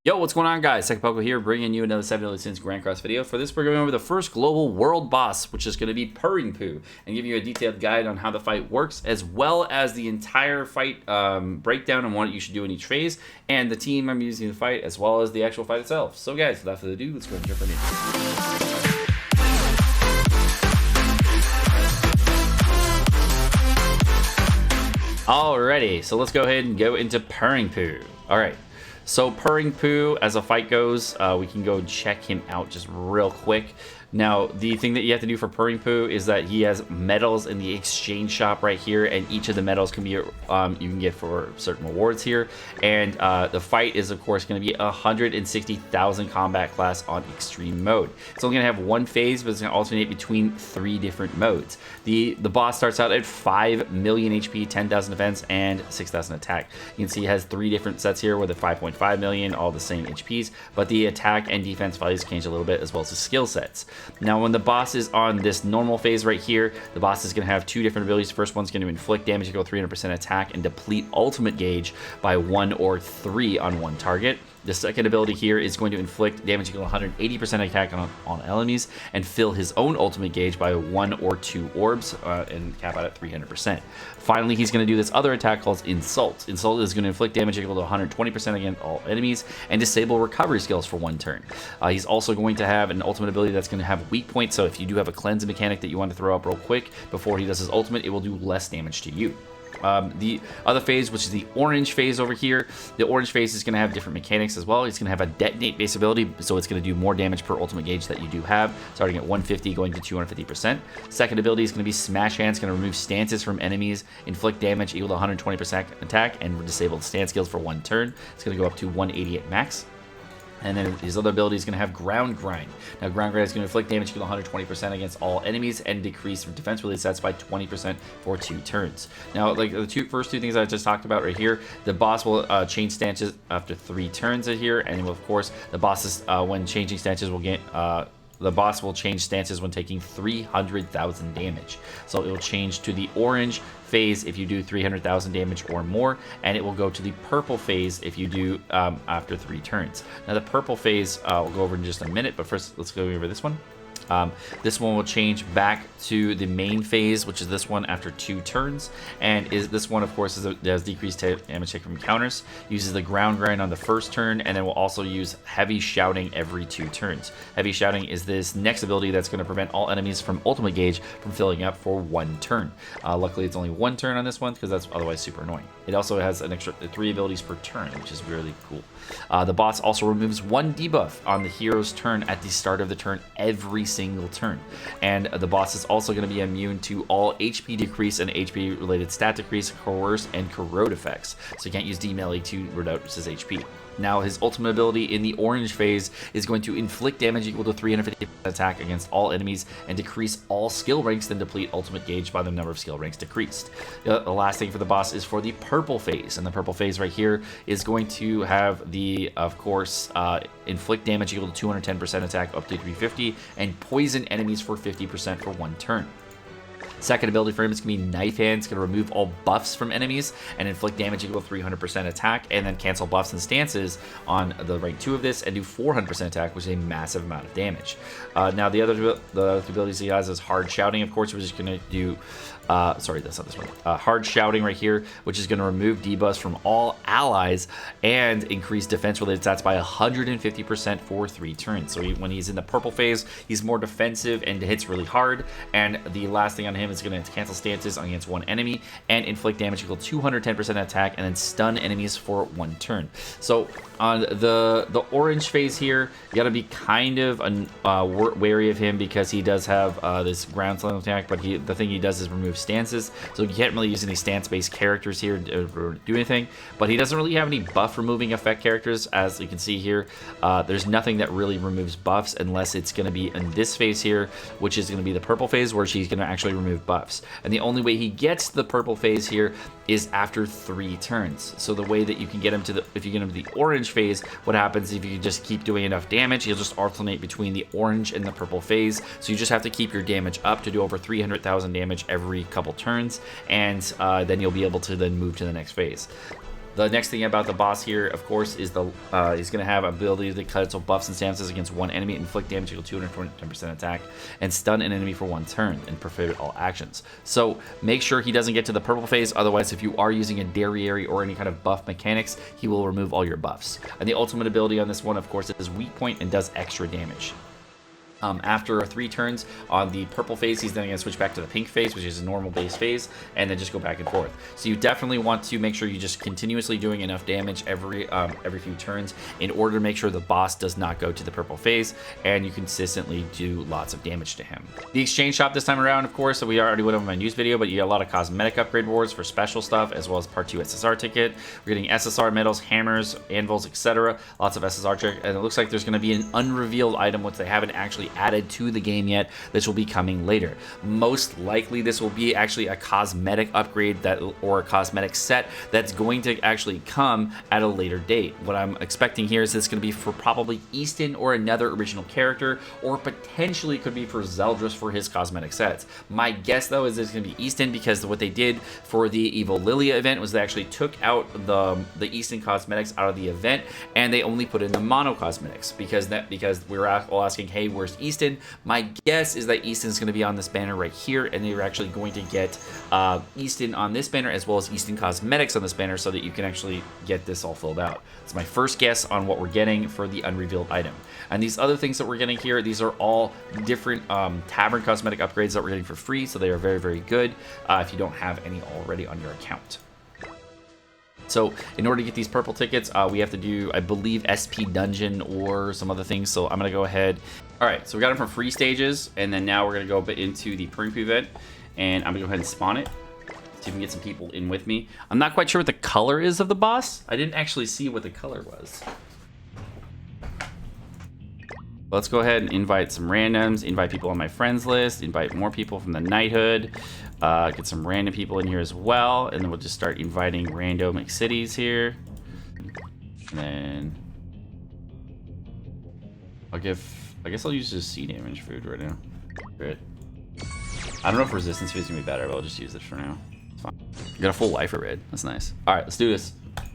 Yo, what's going on, guys? Sekapoko here, bringing you another 7 Deadly Sins Grand Cross video. For this, we're going over the first global world boss, which is going to be Puringpu, and give you a detailed guide on how the fight works, as well as the entire fight breakdown on what you should do in each phase, and the team I'm using to fight, as well as the actual fight itself. So, guys, without further ado, let's go and jump right in. Alrighty, so let's go ahead and go into Puringpu. Alright. So Puringpu, as a fight goes, we can go check him out just real quick. Now, the thing that you have to do for Puringpu is that he has medals in the exchange shop right here, and each of the medals can be you can get for certain rewards here. And the fight is, of course, going to be 160,000 combat class on extreme mode. It's only going to have one phase, but it's going to alternate between 3 different modes. The boss starts out at 5 million HP, 10,000 defense, and 6,000 attack. You can see he has 3 different sets here with a 5.5 million, all the same HPs, but the attack and defense values change a little bit, as well as the skill sets. Now, when the boss is on this normal phase right here, the boss is going to have 2 different abilities. The first one's going to inflict damage equal to 300% attack and deplete ultimate gauge by 1 or 3 on one target. The second ability here is going to inflict damage equal to 180% attack on enemies and fill his own ultimate gauge by 1 or 2 orbs and cap out at 300%. Finally, he's going to do this other attack called Insult. Insult is going to inflict damage equal to 120% against all enemies and disable recovery skills for 1 turn. He's also going to have an ultimate ability that's going to have weak points, so if you do have a cleanse mechanic that you want to throw up real quick before he does his ultimate, it will do less damage to you. The other phase, which is the orange phase over here, the orange phase is going to have different mechanics as well. It's going to have a detonate base ability, so it's going to do more damage per ultimate gauge that you do have, starting at 150 going to 250%. Second ability is going to be Smash Hands, going to remove stances from enemies, inflict damage equal to 120% attack, and disable the stance skills for 1 turn. It's going to go up to 180 at max. And then his other ability is going to have Ground Grind. Now, Ground Grind is going to inflict damage equal to 120% against all enemies and decrease defense-related stats by 20% for 2 turns. Now, like the first two things I just talked about right here, the boss will change stances after 3 turns here, and of course, the bosses when changing stances will get. The boss will change stances when taking 300,000 damage. So it will change to the orange phase if you do 300,000 damage or more, and it will go to the purple phase if you do after 3 turns. Now the purple phase we'll go over in just a minute, but first let's go over this one. This one will change back to the main phase, which is this one after 2 turns, and this one, of course, has decreased damage take from counters, uses the Ground Grind on the first turn, and then will also use Heavy Shouting every 2 turns. Heavy Shouting is this next ability that's going to prevent all enemies from ultimate gauge from filling up for 1 turn. Luckily, it's only 1 turn on this one, because that's otherwise super annoying. It also has an extra 3 abilities per turn, which is really cool. The boss also removes 1 debuff on the hero's turn at the start of the turn every single turn, and the boss is also going to be immune to all HP decrease and HP related stat decrease, coerce, and corrode effects, so you can't use D-melee to reduce his HP. Now, his ultimate ability in the orange phase is going to inflict damage equal to 350% attack against all enemies and decrease all skill ranks, then deplete ultimate gauge by the number of skill ranks decreased. The last thing for the boss is for the purple phase, and the purple phase right here is going to have the, of course, inflict damage equal to 210% attack up to 350 and poison enemies for 50% for 1 turn. Second ability for him is going to be Knife Hand. It's going to remove all buffs from enemies and inflict damage equal to 300% attack, and then cancel buffs and stances on the rank 2 of this and do 400% attack, which is a massive amount of damage. Now, the other abilities he has is Hard Shouting, of course, which is going to do sorry, that's not this one. Hard Shouting right here, which is going to remove debuffs from all allies and increase defense-related stats by 150% for 3 turns. So when he's in the purple phase, he's more defensive and hits really hard. And the last thing on him is going to cancel stances against 1 enemy and inflict damage equal to 210% attack, and then stun enemies for 1 turn. So on the orange phase here, you got to be kind of wary of him because he does have this ground slam attack, but the thing he does is remove stances, so you can't really use any stance-based characters here to do anything. But he doesn't really have any buff removing effect characters, as you can see here. There's nothing that really removes buffs unless it's going to be in this phase here, which is going to be the purple phase, where she's going to actually remove buffs. And the only way he gets the purple phase here is after 3 turns. So the way that you can get him to if you get him to the orange phase, what happens if you just keep doing enough damage, he'll just alternate between the orange and the purple phase. So you just have to keep your damage up to do over 300,000 damage every couple turns, and then you'll be able to then move to the next phase. The next thing about the boss here, of course, is the he's going to have ability to cancel buffs and stances against one enemy, inflict damage equal to 210% attack, and stun an enemy for 1 turn, and prohibit all actions. So make sure he doesn't get to the purple phase, otherwise if you are using a Derriere or any kind of buff mechanics, he will remove all your buffs. And the ultimate ability on this one, of course, is weak point and does extra damage. After 3 turns on the purple phase, he's then going to switch back to the pink phase, which is a normal base phase, and then just go back and forth. So you definitely want to make sure you're just continuously doing enough damage every few turns in order to make sure the boss does not go to the purple phase, and you consistently do lots of damage to him. The exchange shop this time around, of course, so we already went over my news video, but you get a lot of cosmetic upgrade rewards for special stuff, as well as part 2 SSR ticket. We're getting SSR medals, hammers, anvils, etc. Lots of SSR trick, and it looks like there's going to be an unrevealed item which they haven't actually added to the game yet. This will be coming later. Most likely this will be actually a cosmetic upgrade or a cosmetic set that's going to actually come at a later date. What I'm expecting here is this going to be for probably Easton or another original character, or potentially could be for Zeldris for his cosmetic sets. My guess though is it's going to be Easton, because what they did for the Evo Lilia event was they actually took out the Easton cosmetics out of the event, and they only put in the mono cosmetics because we were all asking, hey, where's Easton? My guess is that Easton's going to be on this banner right here, and they're actually going to get Easton on this banner as well as Easton cosmetics on this banner, so that you can actually get this all filled out. It's my first guess on what we're getting for the unrevealed item. And these other things that we're getting here, these are all different tavern cosmetic upgrades that we're getting for free, so they are very, very good if you don't have any already on your account. So in order to get these purple tickets, we have to do, I believe, SP Dungeon or some other things. So I'm going to go ahead. All right, so we got them from free stages, and then now we're going to go into the Puringpu event, and I'm going to go ahead and spawn it. See if we can get some people in with me. I'm not quite sure what the color is of the boss. I didn't actually see what the color was. Let's go ahead and invite some randoms, invite people on my friends list, invite more people from the knighthood, get some random people in here as well, and then we'll just start inviting random cities here. And then I guess I'll use just sea damage food right now. Good. I don't know if resistance food's gonna be better, but I'll just use it for now. It's fine. Got a full life of red. That's nice. All right, let's do this.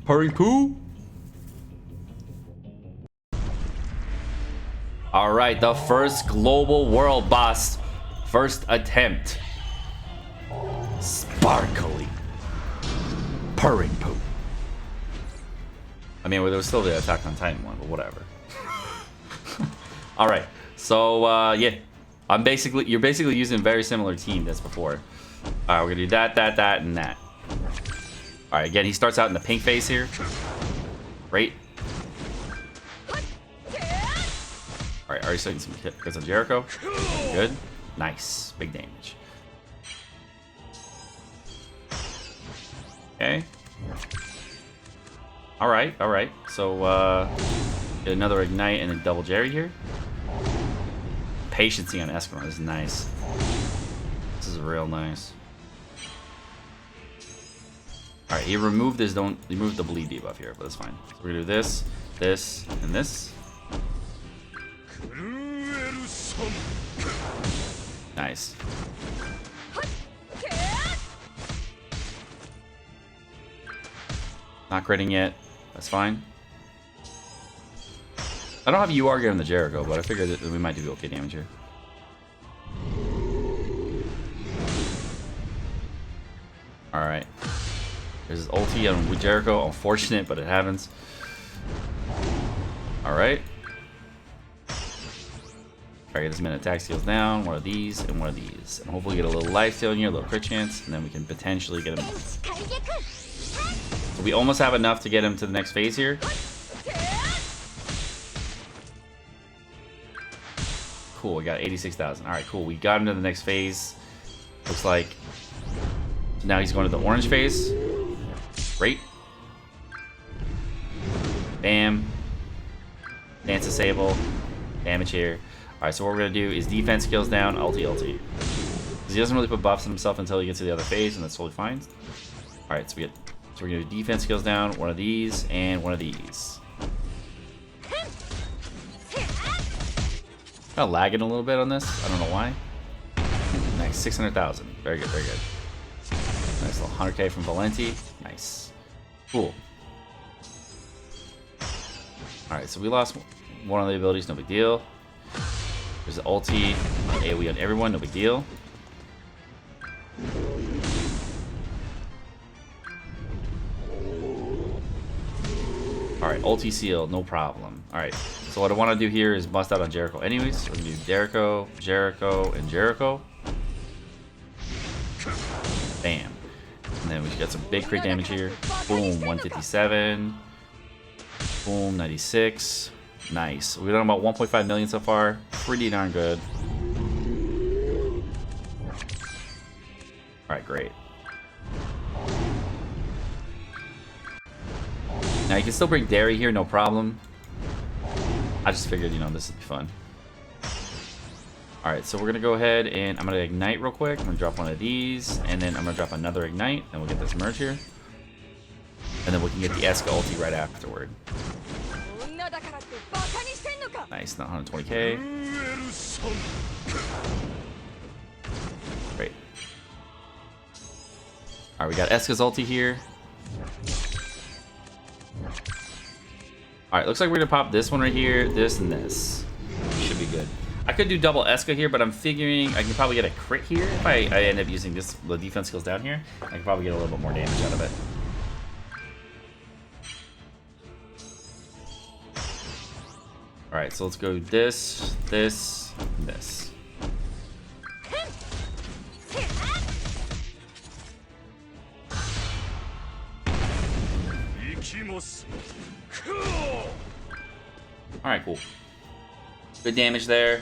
Puringpu. All right, the first global world boss, first attempt. Sparkly Puringpu. I mean, well, there was still the Attack on Titan one, but whatever. All right, so yeah, you're basically using a very similar team as before. All right, we're gonna do that, and that. All right, again, he starts out in the pink phase here. Great. All right, already starting some hits on Jericho. Good, nice, big damage. Okay. All right. So get another ignite and then double Jerry here. Patiency on Esperon is nice. This is real nice. All right, he removed his remove the bleed debuff here, but that's fine. So we're gonna do this, and this. Nice. Not critting yet. That's fine. I don't have UR getting the Jericho, but I figured that we might do okay damage here. Alright. There's his ulti on Jericho. Unfortunate, but it happens. Alright. Alright, get this minute attack steals down. One of these and one of these. And hopefully get a little life steal in here, a little crit chance, and then we can potentially get him. So we almost have enough to get him to the next phase here. Cool, we got 86,000. Alright, cool. We got him to the next phase. Looks like now he's going to the orange phase. Great. Bam. Dance disable. Damage here. Alright, so what we're going to do is defense skills down, ulti. Because he doesn't really put buffs on himself until he gets to the other phase, and that's totally fine. Alright, so we're going to do defense skills down, one of these, and one of these. Kind of lagging a little bit on this. I don't know why. Nice, 600,000. Very good, very good. Nice little 100k from Valenti. Nice. Cool. Alright, so we lost one of the abilities, no big deal. There's the ulti, AoE on everyone, no big deal. Alright, ulti seal, no problem. Alright, so what I want to do here is bust out on Jericho anyways. So we're going to do Jericho, Jericho, and Jericho. Bam. And then we get some big crit damage here. Boom, 157. Boom, 96. Nice. We've done about 1.5 million so far. Pretty darn good. Alright, great. Now you can still bring Dairy here, no problem. I just figured, you know, this would be fun. Alright, so we're gonna go ahead and I'm gonna ignite real quick. I'm gonna drop one of these, and then I'm gonna drop another ignite, and we'll get this merge here. And then we can get the Eska ulti right afterward. Nice, not 120k. Great. Alright, we got Eska's ulti here. Alright, looks like we're gonna pop this one right here, this, and this. Should be good. I could do double Eska here, but I'm figuring I can probably get a crit here if I end up using this, the defense skills down here. I can probably get a little bit more damage out of it. Alright, so let's go this, this, and this. Alright, cool. Good damage there.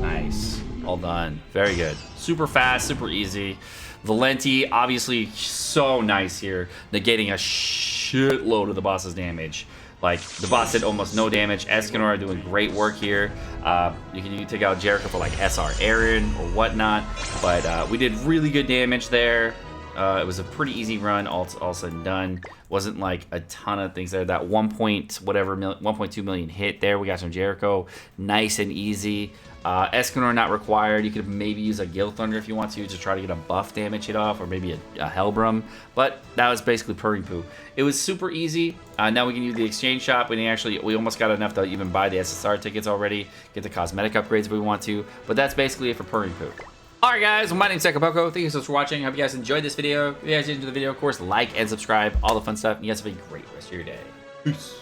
Nice. All done. Very good. Super fast, super easy. Valenti, obviously so nice here, negating a shitload of the boss's damage. Like, the boss did almost no damage. Escanor doing great work here. You can take out Jericho for like SR Aaron or whatnot. But we did really good damage there. It was a pretty easy run, all said and done. Wasn't like a ton of things there. That 1.2 million hit there. We got some Jericho, nice and easy. Escanor not required. You could maybe use a Gil Thunder if you want to try to get a buff damage hit off, or maybe a Hellbrum. But that was basically Puringpu. It was super easy. Now we can use the exchange shop. We almost got enough to even buy the SSR tickets already. Get the cosmetic upgrades if we want to. But that's basically it for Puringpu. Alright guys, well, my name's Sekapoko. Thank you so much for watching. I hope you guys enjoyed this video. If you guys did enjoy the video, of course, like and subscribe, all the fun stuff. And you guys have a great rest of your day. Peace.